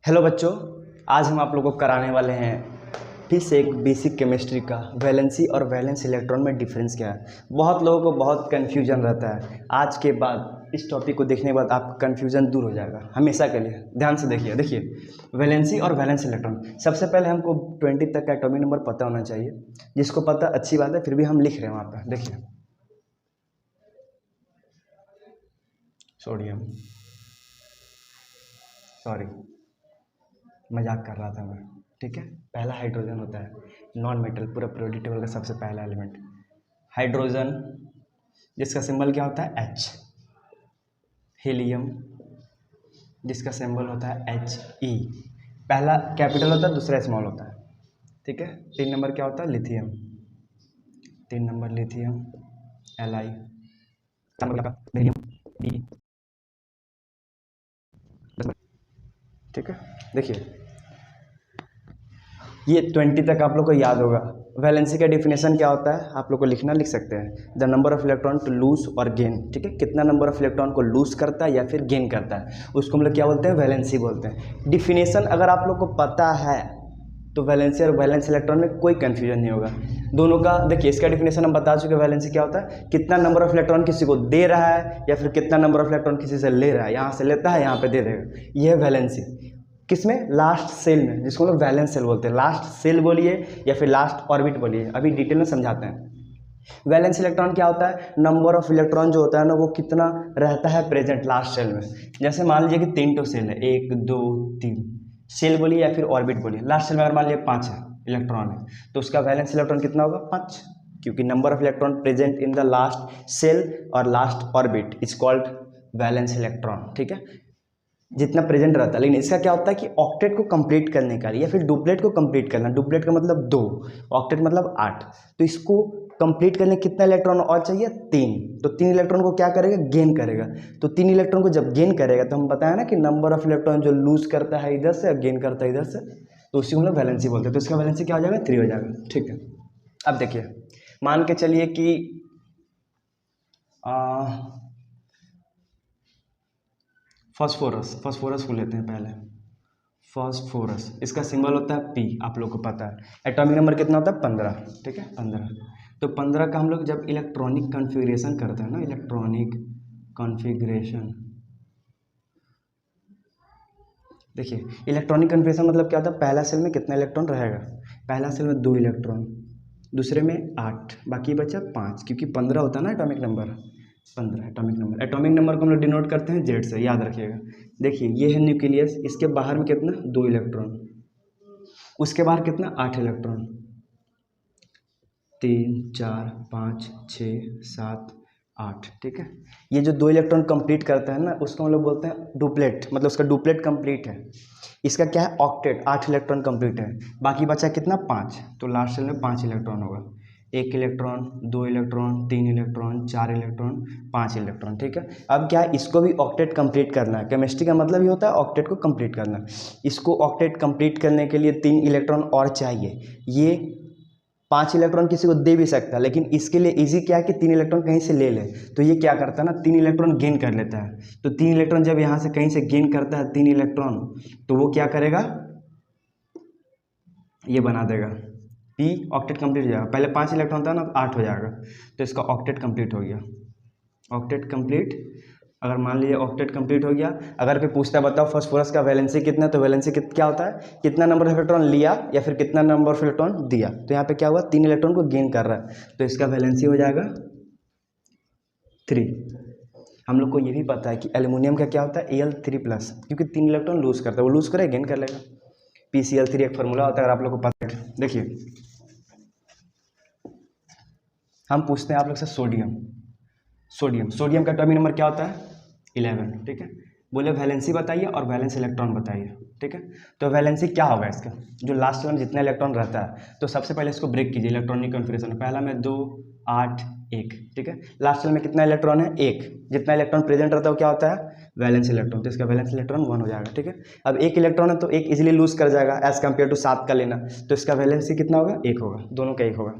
Hello बच्चों, आज हम आप लोगों को कराने वाले हैं फिर से एक बेसिक केमिस्ट्री का वैलेंसी और वैलेंस इलेक्ट्रॉन में डिफरेंस क्या है। बहुत लोगों को बहुत कन्फ्यूजन रहता है। आज के बाद इस टॉपिक को देखने के बाद आपका कन्फ्यूजन दूर हो जाएगा हमेशा के लिए। ध्यान से देखिए वैलेंसी और वैलेंस इलेक्ट्रॉन। सबसे पहले हमको 20 तक का एटॉमिक नंबर पता होना चाहिए। जिसको पता अच्छी बात है, फिर भी हम लिख रहे हैं वहाँ पर। देखिए सोडियम, सॉरी मजाक कर रहा था मैं, ठीक है। पहला हाइड्रोजन होता है, नॉन मेटल, पूरा पीरियोडिक टेबल का सबसे पहला एलिमेंट हाइड्रोजन, जिसका सिंबल क्या होता है H। हीलियम, जिसका सिंबल होता है He। पहला कैपिटल होता है, दूसरा स्मॉल होता है, ठीक है। 3 नंबर क्या होता है, लिथियम। 3 number lithium, Li। ठीक है। देखिए ये 20 तक आप लोग को याद होगा। वैलेंसी का डिफिनेशन क्या होता है, आप लोग को लिख सकते हैं। The number of electron to lose और गेन, ठीक है। कितना नंबर ऑफ इलेक्ट्रॉन को लूज करता है या फिर गेन करता है, उसको हम लोग क्या बोलते हैं, वैलेंसी बोलते हैं। डिफिनेशन अगर आप लोग को पता है तो वैलेंसी और वैलेंस इलेक्ट्रॉन में कोई कन्फ्यूजन नहीं होगा। दोनों का देखिए, इसका डिफिनेशन हम बता चुके। वैलेंसी क्या होता है, कितना नंबर ऑफ इलेक्ट्रॉन किसी को दे रहा है या फिर कितना नंबर ऑफ इलेक्ट्रॉन किसी से ले रहा है। यहाँ से लेता है, यहाँ पे दे देगा, यह है वैलेंसी। किसमें, लास्ट सेल में, जिसको लोग वैलेंस सेल बोलते हैं। लास्ट सेल बोलिए या फिर लास्ट ऑर्बिट बोलिए, अभी डिटेल में समझाते हैं। वैलेंस इलेक्ट्रॉन क्या होता है, नंबर ऑफ इलेक्ट्रॉन जो होता है ना, वो कितना रहता है प्रेजेंट लास्ट सेल में। जैसे मान लीजिए कि 3 तो सेल है, 1 2 3 सेल बोलिए या फिर ऑर्बिट बोलिए। लास्ट सेल में अगर मान लीजिए 5 है इलेक्ट्रॉन है, तो उसका वैलेंस इलेक्ट्रॉन कितना होगा, 5, क्योंकि number of electron present in the last cell और last orbit is called valence electron, ठीक है। जितना प्रेजेंट रहता है। लेकिन इसका क्या होता है कि ऑक्टेट को कंप्लीट करने का या फिर डुप्लेट को कंप्लीट करना, डुप्लेट का मतलब 2, ऑक्टेट मतलब 8, तो इसको कंप्लीट करने कितना इलेक्ट्रॉन और चाहिए, 3। तो 3 इलेक्ट्रॉन को क्या करेगा, गेन करेगा। तो 3 इलेक्ट्रॉन को जब गेन करेगा तो हम बताया ना कि नंबर ऑफ इलेक्ट्रॉन जो लूज करता है इधर से और गेन करता है इधर से, तो उसी को हम लोग वैलेंसी बोलते हैं। तो इसका वैलेंसी क्या हो जाएगा, 3 हो जाएगा, ठीक है। अब देखिए, मान के चलिए कि फॉस्फोरस को लेते हैं पहले। फॉस्फोरस, इसका सिंबल होता है P, आप लोग को पता है। एटॉमिक नंबर कितना होता है, 15, ठीक है, 15। तो 15 का हम लोग जब इलेक्ट्रॉनिक कॉन्फ़िगरेशन करते हैं ना, इलेक्ट्रॉनिक कॉन्फ़िगरेशन, देखिए इलेक्ट्रॉनिक कॉन्फ़िगरेशन मतलब क्या होता है, पहला सेल में कितना इलेक्ट्रॉन रहेगा, पहला सेल में 2 इलेक्ट्रॉन, दूसरे में 8, बाकी बचा 5, क्योंकि 15 होता है ना atomic number, 15 atomic number. Atomic number को हम लोग डिनोट करते हैं Z से, याद रखिएगा। देखिए ये है न्यूक्लियस, इसके बाहर में कितना, 2 इलेक्ट्रॉन, उसके बाहर कितना, 8 इलेक्ट्रॉन, 3 4 5 6 7 8, ठीक है। ये जो 2 इलेक्ट्रॉन कंप्लीट करता है ना, उसको हम लोग बोलते हैं डुप्लेट, मतलब उसका डुप्लेट कंप्लीट है। इसका क्या है, ऑक्टेट, 8 इलेक्ट्रॉन कंप्लीट है, बाकी बचा कितना, 5। तो लास्ट सेल में 5 इलेक्ट्रॉन होगा, 1 electron, 2 electron, 3 electron, 4 electron, 5 electron, ठीक है। अब क्या है, इसको भी ऑक्टेट कंप्लीट करना है। केमिस्ट्री का मतलब ही होता है ऑक्टेट को कंप्लीट करना। इसको ऑक्टेट कंप्लीट करने के लिए 3 इलेक्ट्रॉन और चाहिए। ये 5 इलेक्ट्रॉन किसी को दे भी सकता है, लेकिन इसके लिए इजी क्या है कि 3 इलेक्ट्रॉन कहीं से ले ले। तो ये क्या करता है ना, 3 इलेक्ट्रॉन गेन कर लेता है। तो 3 इलेक्ट्रॉन जब यहाँ से कहीं से गेन करता है 3 इलेक्ट्रॉन, तो वो क्या करेगा, ये बना देगा P, ऑक्टेट कंप्लीट हो जाएगा। पहले 5 इलेक्ट्रॉन था ना, 8 हो जाएगा, तो इसका ऑक्टेट कंप्लीट हो गया। ऑक्टेट कंप्लीट, अगर मान लीजिए ऑक्टेट कंप्लीट हो गया, अगर कोई पूछता है बताओ फास्फोरस का वैलेंसी कितना, तो वैलेंसी क्या होता है, कितना नंबर ऑफ इलेक्ट्रॉन लिया या फिर कितना नंबर ऑफ इलेक्ट्रॉन दिया। तो यहाँ पे क्या हुआ, 3 इलेक्ट्रॉन को गेन कर रहा है, तो इसका वैलेंसी हो जाएगा 3। हम लोग को ये भी पता है कि एल्यूमिनियम का क्या होता है, Al3+, क्योंकि 3 इलेक्ट्रॉन लूज करता है, वो लूज करे गेन कर लेगा। PCl3 एक फार्मूला होता है, अगर आप लोग को पता है। देखिए हम पूछते हैं आप लोग से सोडियम का एटॉमिक नंबर क्या होता है, 11, ठीक है। बोले वैलेंसी बताइए और वैलेंस इलेक्ट्रॉन बताइए, ठीक है। तो वैलेंसी क्या होगा इसका, जो लास्ट में जितना इलेक्ट्रॉन रहता है, तो सबसे पहले इसको ब्रेक कीजिए इलेक्ट्रॉनिक कॉन्फ़िगरेशन। पहला में 2 8 1, ठीक है। लास्ट में कितना इलेक्ट्रॉन है, 1। जितना इलेक्ट्रॉन प्रेजेंट रहता है वो क्या होता है, वैलेंस इलेक्ट्रॉन। तो इसका वैलेंस इलेक्ट्रॉन 1 हो जाएगा, ठीक है। अब 1 इलेक्ट्रॉन है तो 1 इजिली लूज कर जाएगा एज कम्पेयर टू 7 का लेना, तो इसका वैलेंसी कितना होगा, 1 होगा, दोनों का 1 होगा।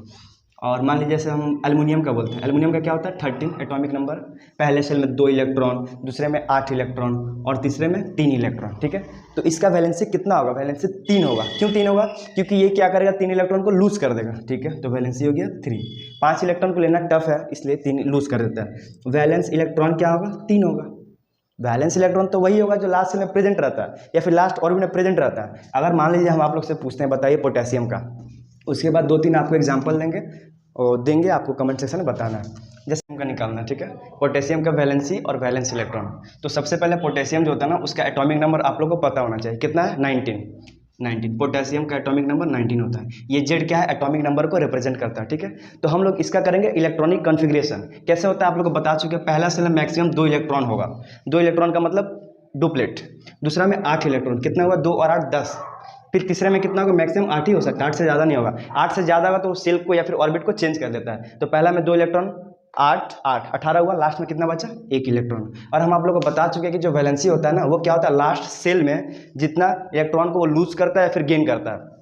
और मान लीजिए जैसे हम एल्युमिनियम का बोलते हैं, एल्युमिनियम का क्या होता है 13 एटॉमिक नंबर, पहले सेल में 2 इलेक्ट्रॉन, दूसरे में 8 इलेक्ट्रॉन और तीसरे में 3 इलेक्ट्रॉन, ठीक है। तो इसका वैलेंसी कितना होगा, वैलेंसी 3 होगा। क्यों 3 होगा, क्योंकि ये क्या करेगा 3 इलेक्ट्रॉन को लूज कर देगा, ठीक है। तो वैलेंसी हो गया 3। 5 इलेक्ट्रॉन को लेना टफ है इसलिए 3 लूज कर देता है। वैलेंस इलेक्ट्रॉन क्या होगा 3 होगा। वैलेंस इलेक्ट्रॉन तो वही होगा जो लास्ट सेल में प्रेजेंट रहता है या फिर लास्ट ऑर्बिट में प्रेजेंट रहता है। अगर मान लीजिए हम आप लोग से पूछते हैं बताइए पोटेशियम का, उसके बाद 2-3 आपको एग्जांपल देंगे और देंगे, आपको कमेंट सेक्शन में बताना है, जैसे का निकालना है, ठीक है। पोटेशियम का वैलेंसी और वैलेंस इलेक्ट्रॉन। तो सबसे पहले पोटेशियम जो होता है ना उसका एटॉमिक नंबर आप लोग को पता होना चाहिए, कितना है 19। पोटेशियम का एटॉमिक नंबर 19 होता है। ये जेड क्या है, एटॉमिक नंबर को रिप्रेजेंट करता है, ठीक है। तो हम लोग इसका करेंगे इलेक्ट्रॉनिक कॉन्फ़िगरेशन कैसे होता है आप लोग को बता चुके हैं। पहला सेल में मैक्सिमम 2 इलेक्ट्रॉन होगा, 2 इलेक्ट्रॉन का मतलब डुप्लेट। दूसरा में 8 इलेक्ट्रॉन, कितना हुआ 2 और 8 10। फिर तीसरे में कितना होगा, मैक्सिमम 8 ही हो सकता है, 8 से ज़्यादा नहीं होगा। 8 से ज़्यादा होगा तो सेल को या फिर ऑर्बिट को चेंज कर देता है। तो पहला में 2 इलेक्ट्रॉन, 8 8 18 हुआ, लास्ट में कितना बचा 1 इलेक्ट्रॉन। और हम आप लोग को बता चुके हैं कि जो वैलेंसी होता है ना वो क्या होता है, लास्ट सेल में जितना इलेक्ट्रॉन को वो लूज करता है या फिर गेन करता है।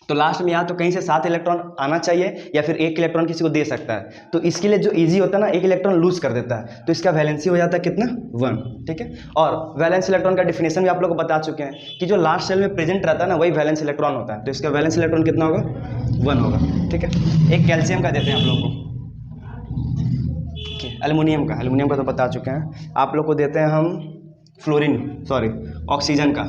तो लास्ट में यहाँ तो कहीं से 7 इलेक्ट्रॉन आना चाहिए या फिर 1 इलेक्ट्रॉन किसी को दे सकता है। तो इसके लिए जो इजी होता है ना 1 इलेक्ट्रॉन लूज कर देता है, तो इसका वैलेंसी हो जाता है कितना 1, ठीक है। और वैलेंस इलेक्ट्रॉन का डिफिनेशन भी आप लोग को बता चुके हैं कि जो लास्ट सेल में प्रेजेंट रहता है ना वही वैलेंस इलेक्ट्रॉन होता है। तो इसका वैलेंस इलेक्ट्रॉन कितना होगा 1 होगा, ठीक है। एक कैल्शियम का देते हैं आप लोग को, एल्युमिनियम का तो बता चुके हैं। आप लोग को देते हैं हम ऑक्सीजन का।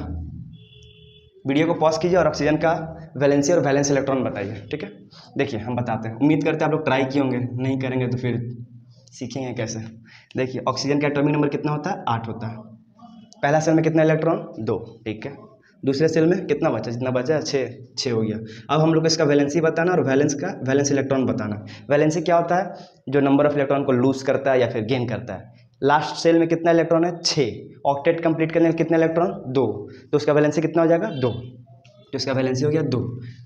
वीडियो को पॉज कीजिए और ऑक्सीजन का वैलेंसी और वैलेंस इलेक्ट्रॉन बताइए, ठीक है। देखिए हम बताते हैं, उम्मीद करते हैं आप लोग ट्राई किए होंगे, नहीं करेंगे तो फिर सीखेंगे कैसे। देखिए ऑक्सीजन का एटॉमिक नंबर कितना होता है 8 होता है। पहला सेल में कितना इलेक्ट्रॉन 2, ठीक है। दूसरे सेल में कितना बचा, जितना बचा है 6 हो गया। अब हम लोग को इसका वैलेंसी बताना और वैलेंस इलेक्ट्रॉन बताना। वैलेंसी क्या होता है, जो नंबर ऑफ इलेक्ट्रॉन को लूज करता है या फिर गेन करता है। लास्ट सेल में कितना इलेक्ट्रॉन है 6, ऑक्टेट कंप्लीट करने में कितने इलेक्ट्रॉन 2, तो उसका वैलेंसी कितना हो जाएगा 2, तो इसका वैलेंसी हो गया 2।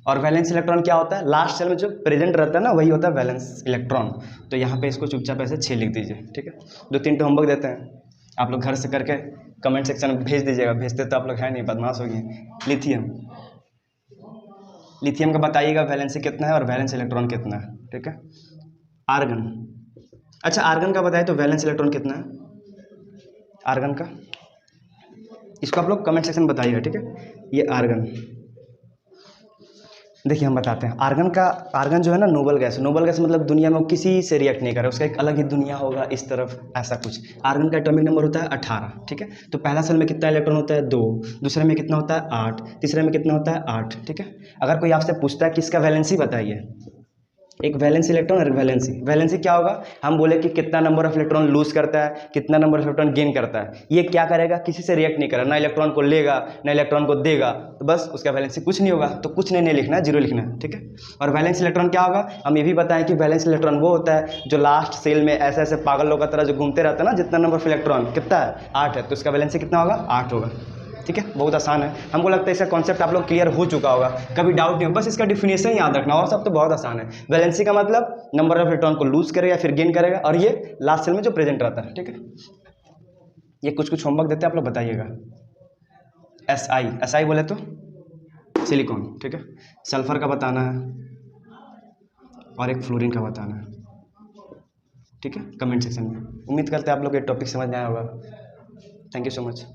और वैलेंस इलेक्ट्रॉन क्या होता है, लास्ट सेल में जो प्रेजेंट रहता है ना वही होता है वैलेंस इलेक्ट्रॉन। तो यहाँ पे इसको चुपचाप ऐसे 6 लिख दीजिए, ठीक है। 2-3 तो होमवर्क देते हैं, आप लोग घर से करके कमेंट सेक्शन में भेज दीजिएगा। भेजते तो आप लोग है नहीं, बदमाश हो गए। लिथियम का बताइएगा वैलेंसी कितना है और वैलेंस इलेक्ट्रॉन कितना है, ठीक है। आर्गन, अच्छा आर्गन का बताए तो वैलेंस इलेक्ट्रॉन कितना है आर्गन का, इसको आप लोग कमेंट सेक्शन में बताइएगा, ठीक है। ये आर्गन, देखिए हम बताते हैं। आर्गन जो है ना नोबल गैस मतलब दुनिया में किसी से रिएक्ट नहीं करे, उसका एक अलग ही दुनिया होगा इस तरफ, ऐसा कुछ। आर्गन का एटॉमिक नंबर होता है 18, ठीक है। तो पहला सेल में कितना इलेक्ट्रॉन होता है 2, दूसरे में कितना होता है 8, तीसरे में कितना होता है 8, ठीक है। अगर कोई आपसे पूछता है कि इसका वैलेंसी बताइए, एक वैलेंस इलेक्ट्रॉन और वैलेंसी क्या होगा, हम बोले कि कितना नंबर ऑफ इलेक्ट्रॉन लूज करता है, कितना नंबर ऑफ इलेक्ट्रॉन गेन करता है। ये क्या करेगा, किसी से रिएक्ट नहीं करेगा, ना इलेक्ट्रॉन को लेगा ना इलेक्ट्रॉन को देगा, तो बस उसका वैलेंसी कुछ नहीं होगा। तो कुछ नहीं लिखना है, 0 लिखना है, ठीक है। और वैलेंस इलेक्ट्रॉन क्या होगा, हम ये भी बताएं कि वैलेंस इलेक्ट्रॉन वो होता है जो लास्ट सेल में ऐसे ऐसे पागल लोगों की तरह जो घूमते रहता है ना, जितना नंबर ऑफ इलेक्ट्रॉन कितना है 8 है, तो उसका वैलेंसी कितना होगा 8 होगा, ठीक है। बहुत आसान है, हमको लगता है इसका कॉन्सेप्ट आप लोग क्लियर हो चुका होगा, कभी डाउट नहीं हो, बस इसका डिफिनेशन याद रखना और सब तो बहुत आसान है। वैलेंसी का मतलब नंबर ऑफ इलेक्ट्रॉन को लूज करेगा या फिर गेन करेगा, और ये लास्ट सेल में जो प्रेजेंट रहता है, ठीक है। ये कुछ होमवर्क देते हैं आप लोग बताइएगा। एसआई बोले तो सिलिकॉन, ठीक है। सल्फर का बताना है और एक फ्लोरीन का बताना है, ठीक है, कमेंट सेक्शन में। उम्मीद करते हैं आप लोग ये टॉपिक समझ में आया होगा। Thank you so much.